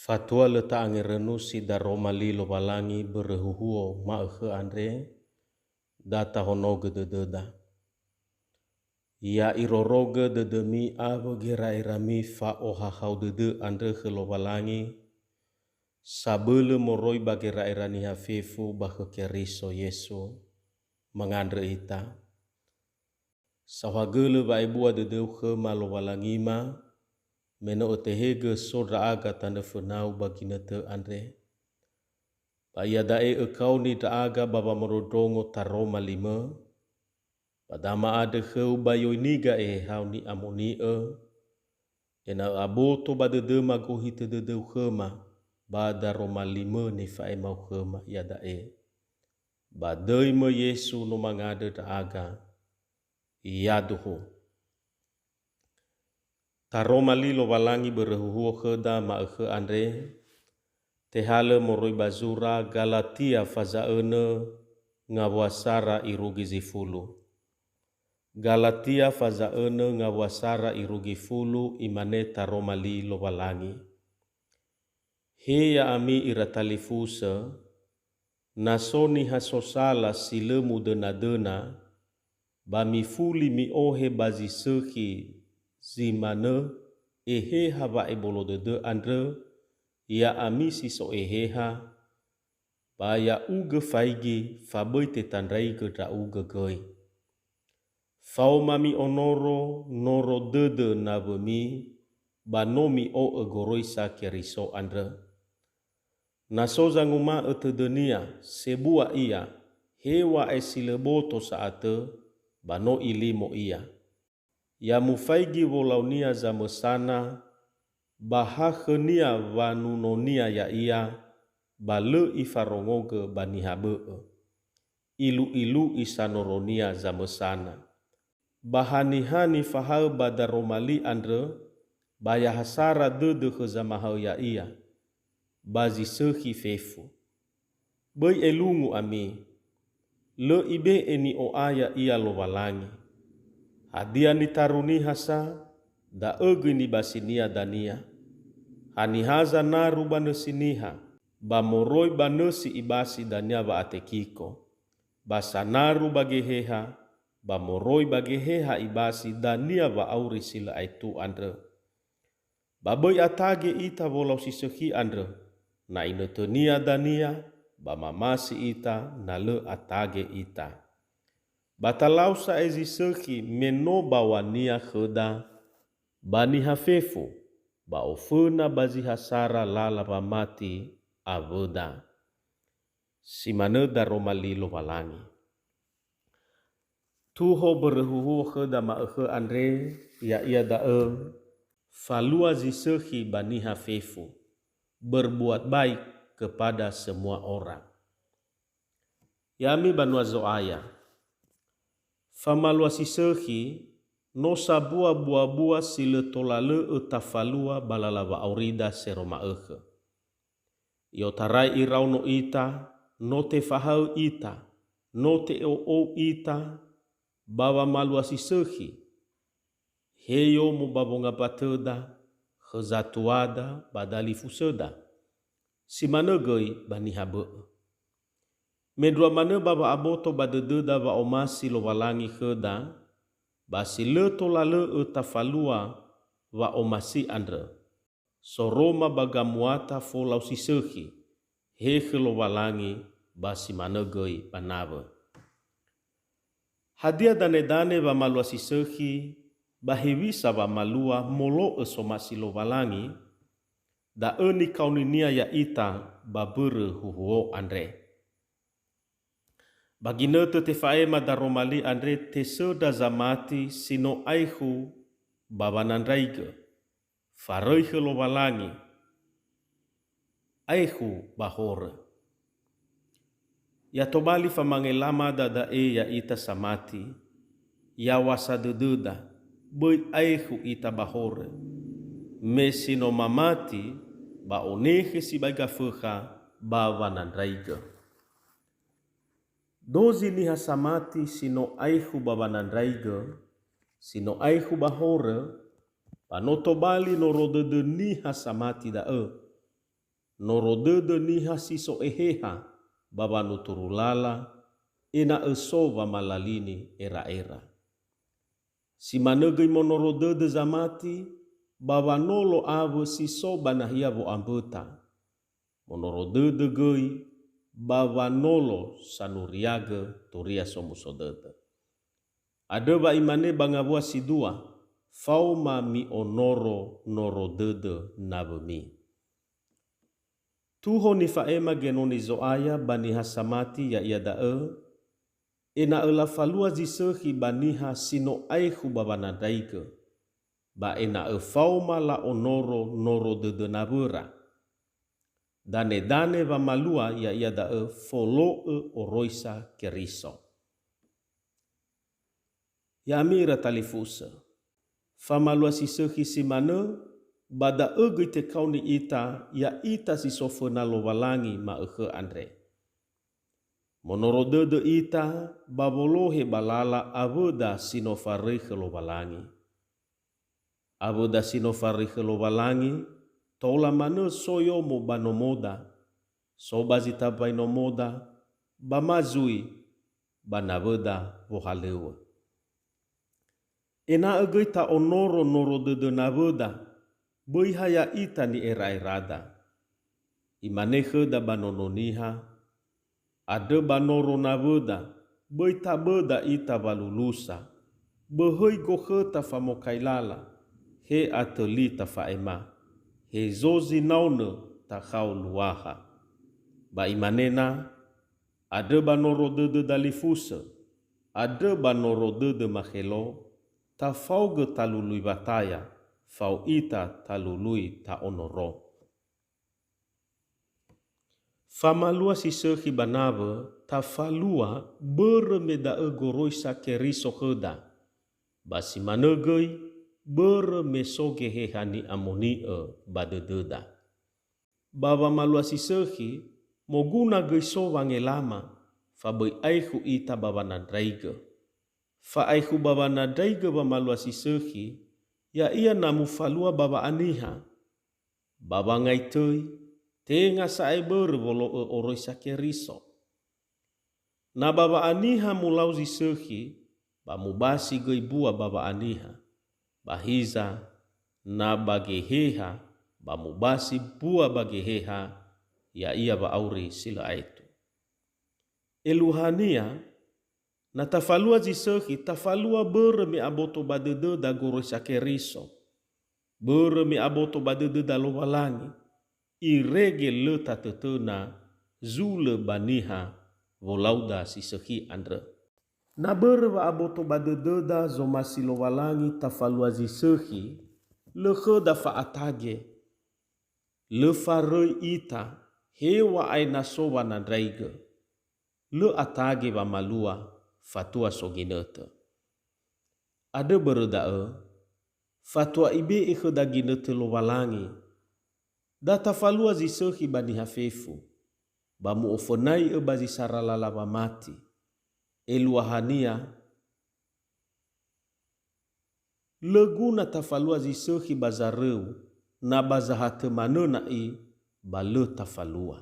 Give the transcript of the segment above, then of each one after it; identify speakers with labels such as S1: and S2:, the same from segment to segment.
S1: Fatua leta angirenu si daromali lo balangi berehuhuo maakhe andre data honoge dededa. Ya iroroge dedemi abo gira irami fa ohahau dede andre ke lo balangi sabele moroi bagi rairani hafifu bahe keriso Yesu mengandre ita. Sawagele ba ibua dedeu ke malo balangima meno otehege sodra aga tanda fenau bagi nete andre. Baya dae ekau ni daaga baba merodongo taroma lima. Padama ade kheu bayo niga hau ni amoni ena aboto badede magohi tededeu khema bada roma lima ni fae mau khema ya dae. Badai me Yesu no mangade daaga iaduhu. Taroma lilo balangi berehuhuo kheda maakhe andre. Tehale moroi bazura Galatia fazaene ngawasara irugi zifulu. Galatia fazaene ngawasara irugi fulu imane taroma lilo balangi. Heya ami iratalifusa nasoni hasosala silemu dena bami fuli mi ohe bazi seki zimane ehe hava ebolo dede andre ya amisi so eheha baya uge faigi faboi tetandrai gedra uge goi. Fau mami onoro noro dede nabemi banomi o egoroi sa keriso andre. Nasoza nguma etedenia sebua ia hewa esileboto saate bano ilimo ia. Ya mufaigi volaunia zamesana bahahenia vanunonia ya ia bale ifarongoge banihabe. Ilu-ilu isanoronia zamesana. Bahani-hani fahau badaromali andre baya hasara dede khezamahau ya ia. Bazi sehi fefu. Bei elungu ami. Le ibe eni o aya ia lo walangi. Hadia ni taruni hasa da ege ni basinia dania. Hani haza naru banesiniha. Bamoroi banesi ibasi dania ba atekiko. Basanaru bageheha. Bamoroi bageheha ibasi dania ba auri sila aitu andre. Baboi atage ita volau sisehi andre. Na inetonia dania bamamasi ita na le atage ita. Batalau sa ezi sehi meno bawania kheda bani hafefu ba ofena bazi hasara lala pamati avoda. Simane daroma lilo walangi. Tuho berehuhu kheda maakhe andre ya ia dae falua zisehi bani hafefu. Berbuat baik kepada semua orang. Yami banua zoaya. Famalua sisehi no sabua buah-buah sile tolale etafalua balalava aurida seroma ehe. Iotarai irau no ita, no te fahau ita, no te o ita, bawa malua sisehi. Heyo mo babonga pateda, khezatuada badali fuseda. Simanegoi bani habe. Medua mana baba aboto badededa va omasi lo walangi kheda. Basi leto lale etafalua va omasi andre. Soroma bagamuata folau sisehi. Hehe lo walangi basi manegoi banawe. Hadia dane-dane va malua sisehi. Bahewisa wa malua molo esomasi lo walangi da eni kauninia ya ita babere huhuo andre. Bagine te fae madaromali andre te seda zamati sino aihu babanandraige. Fareihe lo walangi. Aihu bahore. Ya tobali famangelama dada ya ita samati. Ya wasa dededa. Boi aihu ita bahore. Mesino mamati ba onehe si baga fuha ba wanandraiga. Dozi ni hasamati sino aihu ba wanandraiga. Sino aihu bahore. Panoto bali no rodede ni hasamati da norodede niha siso eheha babanu turulala ena esova malalini era-era. Si manegei monorodede zamati babanolo ave siso banahia vo ambeta. Monorodede gei babanolo sanuriaga turia somusodede. Ada ba imane bangabua sidua fauma mi onoro norodede nabemi. Tuho ni faema genoni zoaya baniha samati ya iadae ena ela falua zisehi baniha sino aihu babanadaike ba ena e fauma la onoro norodede nabera. Dane-dane va malua ya iadae folo oroisa keriso. Ya amira talifusa. Famalua sisehi simane bada ege te kauni ita ya ita si sofena lowalangi ma ege andre. Monorodede ita babolohe balala aveda sinofarehe lowalangi. Aveda sinofarehe lowalangi tola mane soyo mo banomoda. Sobazita bainomoda bamazui banaveda vohalewa. Ena ege ta onoro norodede naveda boihaya ita ni era-erada. Imanehe da banononiha. Ada banoro naveda boita beda ita balulusa. Behoi gohe ta famokailala. He ateli ta faema. He zozi naune ta kau luaha. Ba imanena ada banorodede dalifusa. Ada banorodede mahelo. Ta fauge talului bataya, fau ita talului ta onoro. Famalua sisehi banave, ta falua beremeda egoroisa keriso heda. Basi manegei beremesoge hehani amoni badededa. Baba malua sisehi moguna geiso wangelama, fabai aihu ita baba nadraiga. Faaihu baba nadaiga ba malua sisehi, ya ia namu falua baba aniha. Baba ngaitoi, tenga sae bervolo oroisa keriso. Na baba aniha mulau sisehi, ba mubasi gei bua baba aniha. Bahiza na bageheha, ba mubasi bua bageheha, ya ia ba auri sila aitu. Eluhania, na tafalua zisehi, tafalua beremi aboto badede da goroisa keriso. Beremi aboto badede da lowalangi. Irege leta tetena zule baniha volauda sisehi andre. Na berwa aboto badede da zomasi lowalangi tafalua zisehi. Lehe da faatage. Le farei ita hewa aina sowa na draige. Le atage ba malua. Fatua soginete. Ada beredae, fatua ibe ikhe daginete lowalangi. Data falua zisehi bani hafefu. Bamu ofenai bazi saralala mati. Eluahania. Leguna tafalua zisehi bazareu. Na bazahate manenai bale tafalua.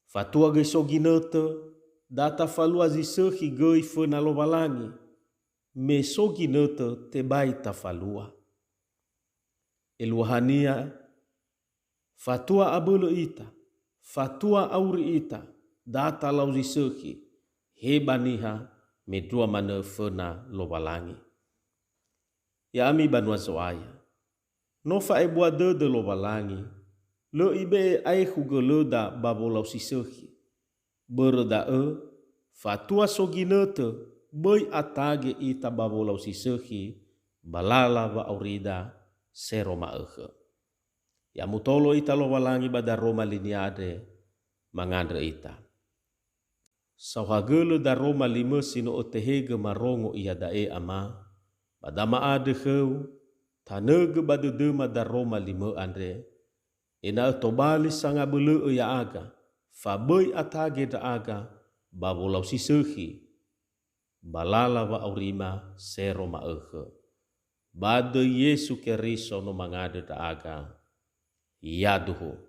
S1: Fatua gesoginete. Data falua zisehi gei fena lowalangi. Me soginete te baita falua. Eluahania. Fatua abele ita. Fatua auri ita. Data lau zisehi. Hebaniha medua mane fena lowalangi. Ya ami banua zoaya. Nofa e bua de lowalangi. Le ibe aihu geleda babolau sisehi. Beredae, fatua soginete, bei atage ita babolau sisehi, balala wa aurida seroma ehe. Ya mutolo ita lowalangi bada Roma liniade, mangandre ita. Sauhagele da Roma lima sino otehege marongo iya dae ama, bada maade heu, tanege bada dema da Roma lima andre, ena tobali sanga bele ya aga, Fabai atage da aga babolau sisehi. Balala wa aurima seroma ehe. Bade Yesu Keriso no mangade da aga. Yaduhu.